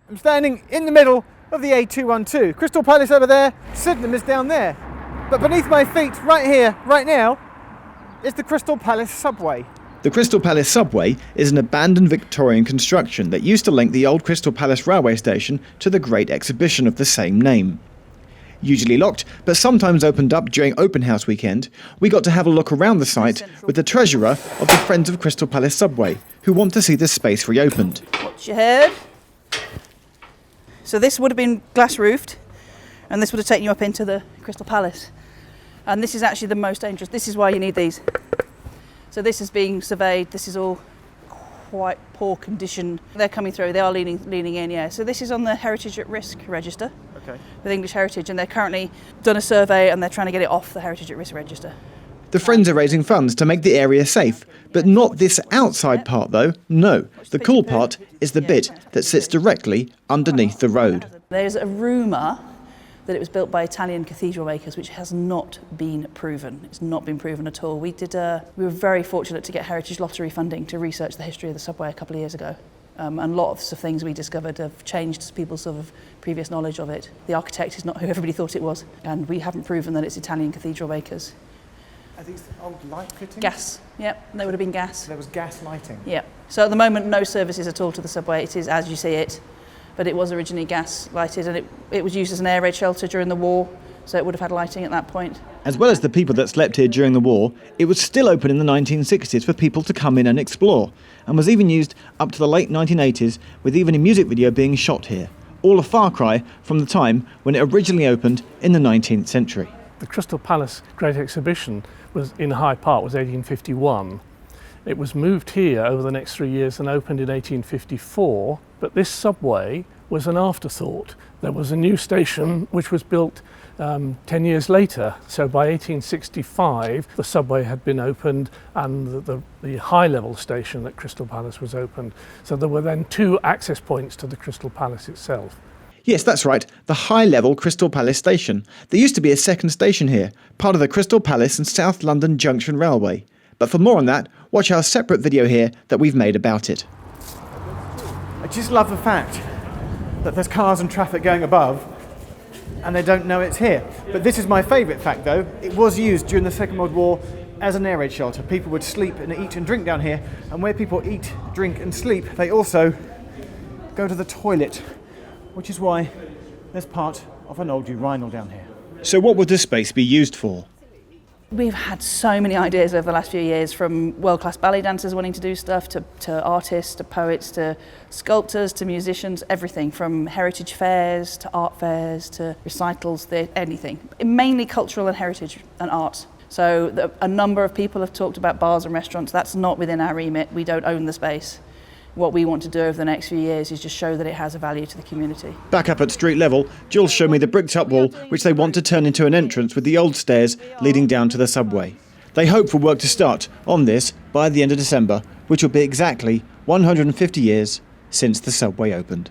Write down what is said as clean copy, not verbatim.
I'm standing in the middle of the A212. Crystal Palace over there, Sydenham is down there. But beneath my feet, right here, right now, is the Crystal Palace subway. The Crystal Palace subway is an abandoned Victorian construction that used to link the old Crystal Palace railway station to the Great Exhibition of the same name. Usually locked, but sometimes opened up during open house weekend, we got to have a look around the site with the treasurer of the Friends of Crystal Palace subway, who want to see the space reopened. Watch your head. So this would have been glass roofed, and this would have taken you up into the Crystal Palace. And this is actually the most dangerous. This is why you need these. So this is being surveyed. This is all quite poor condition. They're coming through. They are leaning in, yeah. So this is on the Heritage at Risk register with English Heritage, and they're currently done a survey and they're trying to get it off the Heritage at Risk register. The Friends are raising funds to make the area safe, but not this outside part though, no. The cool part is the bit that sits directly underneath the road. There's a rumour that it was built by Italian cathedral makers, which has not been proven. It's not been proven at all. We were very fortunate to get Heritage Lottery funding to research the history of the subway a couple of years ago. And lots of things we discovered have changed people's sort of previous knowledge of it. The architect is not who everybody thought it was, and we haven't proven that it's Italian cathedral makers. Are these old light fittings? Gas, yep, they would have been gas. There was gas lighting? Yep. So at the moment, no services at all to the subway. It is as you see it, but it was originally gas lighted, and it was used as an air raid shelter during the war, so it would have had lighting at that point. As well as the people that slept here during the war, it was still open in the 1960s for people to come in and explore, and was even used up to the late 1980s, with even a music video being shot here. All a far cry from the time when it originally opened in the 19th century. The Crystal Palace Great Exhibition was in Hyde Park was 1851. It was moved here over the next 3 years and opened in 1854, but this subway was an afterthought. There was a new station which was built 10 years later, so by 1865 the subway had been opened and the high-level station at Crystal Palace was opened. So there were then two access points to the Crystal Palace itself. Yes, that's right, the high-level Crystal Palace station. There used to be a second station here, part of the Crystal Palace and South London Junction Railway. But for more on that, watch our separate video here that we've made about it. I just love the fact that there's cars and traffic going above and they don't know it's here. But this is my favourite fact though. It was used during the Second World War as an air raid shelter. People would sleep and eat and drink down here, and where people eat, drink and sleep, they also go to the toilet, which is why there's part of an old urinal down here. So what would this space be used for? We've had so many ideas over the last few years, from world-class ballet dancers wanting to do stuff, to artists, to poets, to sculptors, to musicians, everything from heritage fairs, to art fairs, to recitals, anything. Mainly cultural and heritage and art. So a number of people have talked about bars and restaurants. That's not within our remit. We don't own the space. What we want to do over the next few years is just show that it has a value to the community. Back up at street level, Jules showed me the bricked up wall which they want to turn into an entrance with the old stairs leading down to the subway. They hope for work to start on this by the end of December, which will be exactly 150 years since the subway opened.